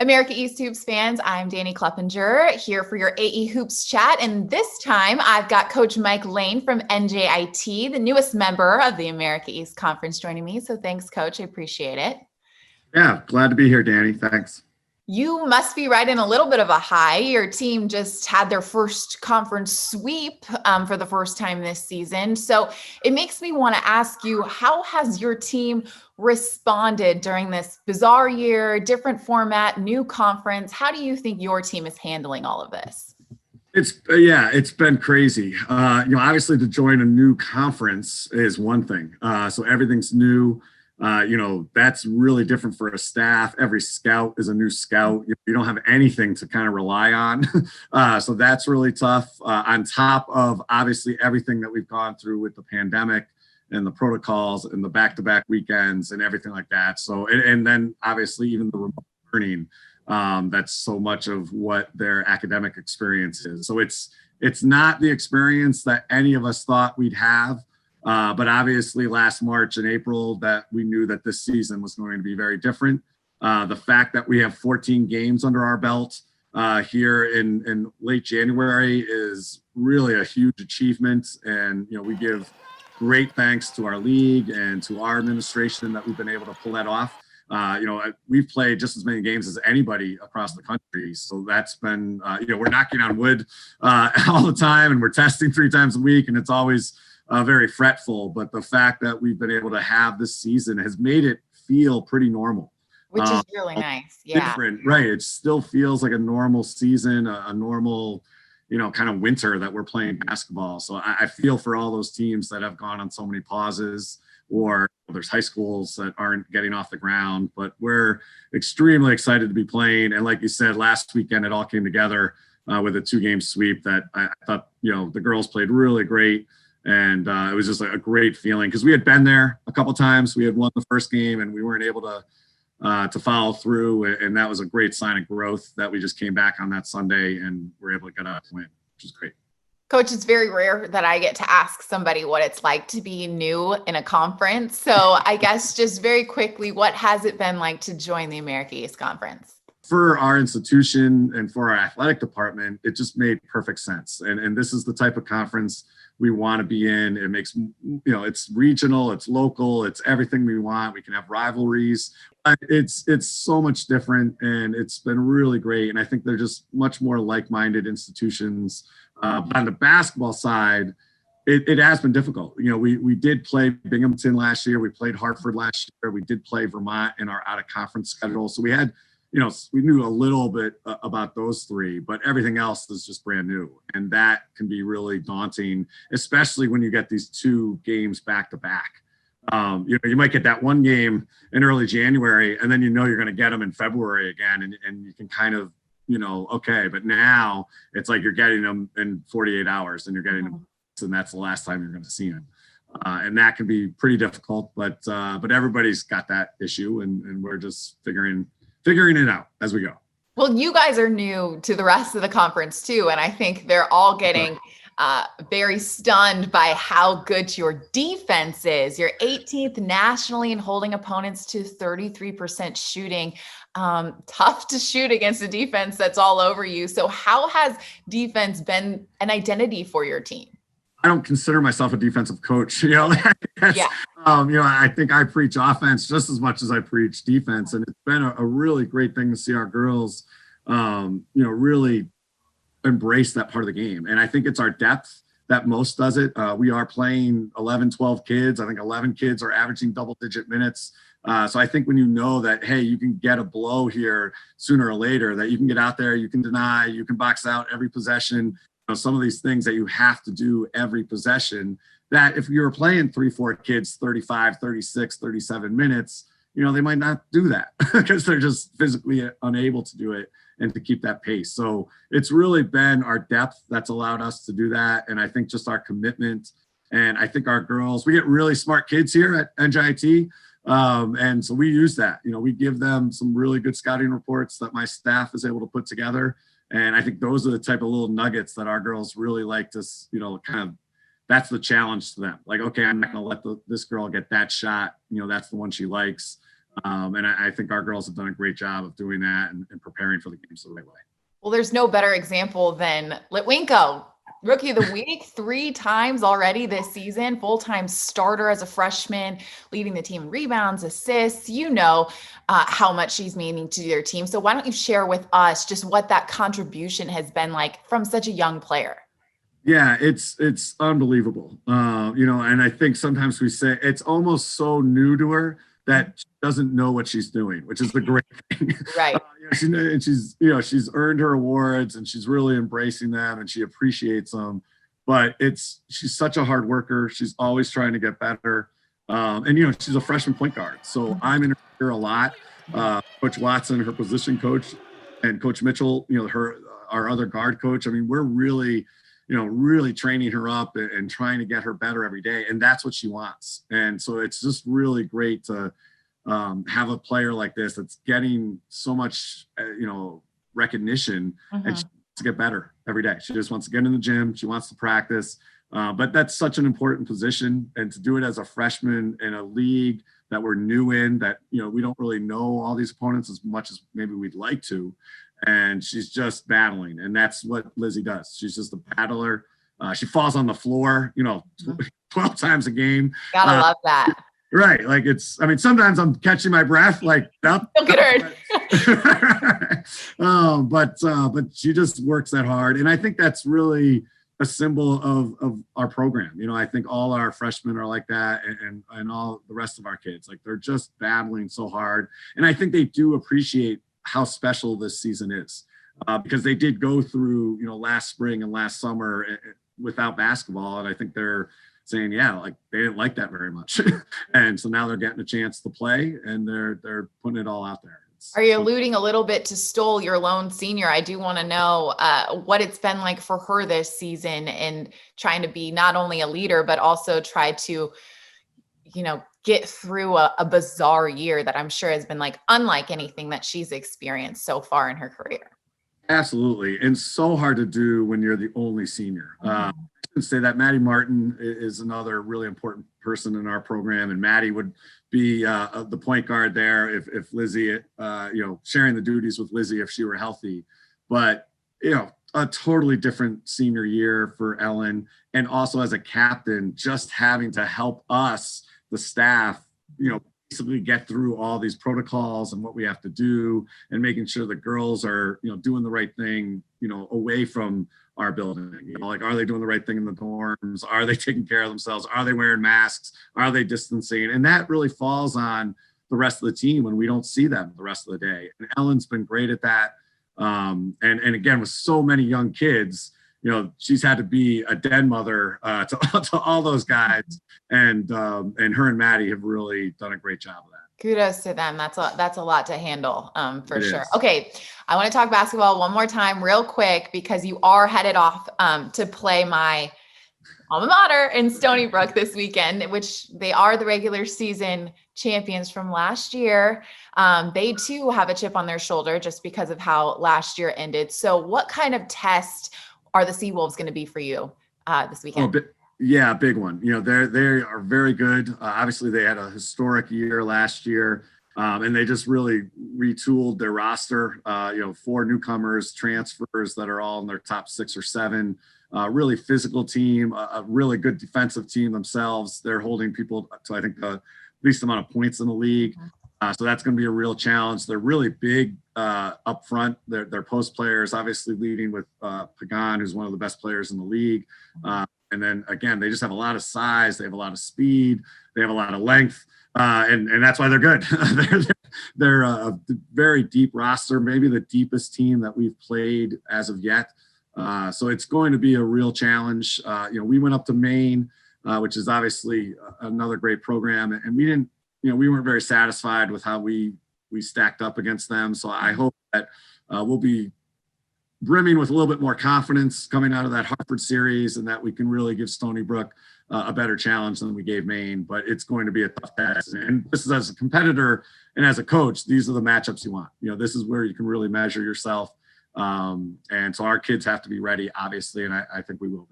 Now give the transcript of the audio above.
America East Hoops fans, I'm Dani Klupenger here for your AE Hoops chat. And this time I've got Coach Mike Lane from NJIT, the newest member of the America East Conference, joining me. So thanks, Coach. I appreciate it. Yeah, glad to be here, Dani. Thanks. You must be riding a little bit of a high. Your team just had their first conference sweep for the first time this season. So it makes me want to ask you, how has your team responded during this bizarre year, different format, new conference? How do you think your team is handling all of this? It's been crazy. Obviously to join a new conference is one thing. So everything's new. That's really different for a staff. Every scout is a new scout. You don't have anything to kind of rely on. So that's really tough. On top of obviously everything that we've gone through with the pandemic and the protocols and the back-to-back weekends and everything like that. So, and then obviously even the remote learning, that's so much of what their academic experience is. So it's not the experience that any of us thought we'd have. But obviously last March and April that we knew that this season was going to be very different. The fact that we have 14 games under our belt here in late January is really a huge achievement. And, we give great thanks to our league and to our administration that we've been able to pull that off. We've played just as many games as anybody across the country. So that's been, we're knocking on wood all the time, and we're testing 3 times a week, and it's always very fretful, but the fact that we've been able to have this season has made it feel pretty normal. Which is really nice. Yeah. Different, right. It still feels like a normal season, a normal, kind of winter that we're playing basketball. So I feel for all those teams that have gone on so many pauses, or there's high schools that aren't getting off the ground, but we're extremely excited to be playing. And like you said, last weekend, it all came together with a 2-game sweep that I thought, the girls played really great. And it was just a great feeling because we had been there a couple times. We had won the first game and we weren't able to follow through. And that was a great sign of growth that we just came back on that Sunday and were able to get a win, which is great. Coach, it's very rare that I get to ask somebody what it's like to be new in a conference. So I guess just very quickly, what has it been like to join the America East Conference? For our institution and for our athletic department, it just made perfect sense. And this is the type of conference we want to be in. It makes, it's regional, it's local, it's everything we want. We can have rivalries. It's so much different, and it's been really great. And I think they're just much more like-minded institutions. But on the basketball side, it has been difficult. We did play Binghamton last year. We played Hartford last year. We did play Vermont in our out-of-conference schedule. So we had, we knew a little bit about those 3, but everything else is just brand new. And that can be really daunting, especially when you get these 2 games back to back. You might get that one game in early January, and then you're going to get them in February again. And you can kind of, okay, but now it's like you're getting them in 48 hours and you're getting them, and that's the last time you're going to see them. And that can be pretty difficult, but everybody's got that issue, and we're just figuring it out as we go. Well, you guys are new to the rest of the conference too. And I think they're all getting very stunned by how good your defense is. You're 18th nationally in holding opponents to 33% shooting. Tough to shoot against a defense that's all over you. So how has defense been an identity for your team? I don't consider myself a defensive coach. I think I preach offense just as much as I preach defense. And it's been a really great thing to see our girls, really embrace that part of the game. And I think it's our depth that most does it. We are playing 11, 12 kids. I think 11 kids are averaging double-digit minutes. So I think when you know that, hey, you can get a blow here sooner or later, that you can get out there, you can deny, you can box out every possession. Some of these things that you have to do every possession, that if you're playing 3-4 kids 35, 36, 37 minutes, they might not do that because they're just physically unable to do it and to keep that pace. So it's really been our depth that's allowed us to do that. And I think just our commitment, and I think our girls, we get really smart kids here at NJIT. And so we use that, we give them some really good scouting reports that my staff is able to put together. And I think those are the type of little nuggets that our girls really like to, kind of, that's the challenge to them. Like, okay, I'm not going to let this girl get that shot. That's the one she likes. And I think our girls have done a great job of doing that and preparing for the games the right way. Well, there's no better example than Litwinko, Rookie of the Week 3 times already this season, full-time starter as a freshman, leading the team in rebounds, assists. How much she's meaning to their team. So why don't you share with us just what that contribution has been like from such a young player? Yeah, it's unbelievable. And I think sometimes we say it's almost so new to her that she doesn't know what she's doing, which is the great thing. Right. She's earned her awards and she's really embracing them and she appreciates them. But she's such a hard worker. She's always trying to get better. She's a freshman point guard. So I'm in her a lot. Coach Watson, her position coach, and Coach Mitchell, our other guard coach. I mean, we're really training her up and trying to get her better every day. And that's what she wants. And so it's just really great to have a player like this that's getting so much, recognition and she wants to get better every day. She just wants to get in the gym. She wants to practice. But that's such an important position. And to do it as a freshman in a league that we're new in, that, we don't really know all these opponents as much as maybe we'd like to. And she's just battling. And that's what Lizzie does. She's just a battler. She falls on the floor, 12 times a game. Gotta love that. Right. Like sometimes I'm catching my breath, like, nope. Don't get hurt. But she just works that hard. And I think that's really a symbol of our program. I think all our freshmen are like that and all the rest of our kids, like they're just battling so hard. And I think they do appreciate how special this season is because they did go through, last spring and last summer without basketball. And I think they're saying, like they didn't like that very much. And so now they're getting a chance to play and they're putting it all out there. Are you alluding a little bit to Stoll, your lone senior? I do want to know what it's been like for her this season and trying to be not only a leader, but also try to, get through a bizarre year that I'm sure has been like unlike anything that she's experienced so far in her career. Absolutely. And so hard to do when you're the only senior. I should say that Maddie Martin is another really important person in our program. And Maddie would be the point guard there if Lizzie, sharing the duties with Lizzie if she were healthy. But, a totally different senior year for Ellen. And also as a captain, just having to help us, the staff, basically get through all these protocols and what we have to do and making sure the girls are, doing the right thing, away from our building. Like, are they doing the right thing in the dorms? Are they taking care of themselves? Are they wearing masks? Are they distancing? And that really falls on the rest of the team when we don't see them the rest of the day. And Ellen's been great at that. And again, with so many young kids, she's had to be a den mother to all those guys, and her and Maddie have really done a great job of that. Kudos to them. That's a lot to handle, for sure. Is. Okay, I want to talk basketball one more time, real quick, because you are headed off to play my alma mater in Stony Brook this weekend, which they are the regular season champions from last year. They too have a chip on their shoulder just because of how last year ended. So, what kind of test are the Seawolves going to be for you this weekend? Big one. They are very good. Obviously, they had a historic year last year, and they just really retooled their roster. 4 newcomers, transfers that are all in their top 6 or 7. Really physical team, a really good defensive team themselves. They're holding people to, I think, the least amount of points in the league. So that's going to be a real challenge. They're really big up front. They're post players, obviously leading with Pagan, who's one of the best players in the league. And then, again, they just have a lot of size. They have a lot of speed. They have a lot of length. And that's why they're good. they're a very deep roster, maybe the deepest team that we've played as of yet. So it's going to be a real challenge. We went up to Maine, which is obviously another great program. And we didn't, we weren't very satisfied with how we stacked up against them. So I hope that we'll be brimming with a little bit more confidence coming out of that Hartford series and that we can really give Stony Brook a better challenge than we gave Maine. But it's going to be a tough test. And this is, as a competitor and as a coach, these are the matchups you want. This is where you can really measure yourself. And so our kids have to be ready, obviously, and I think we will be.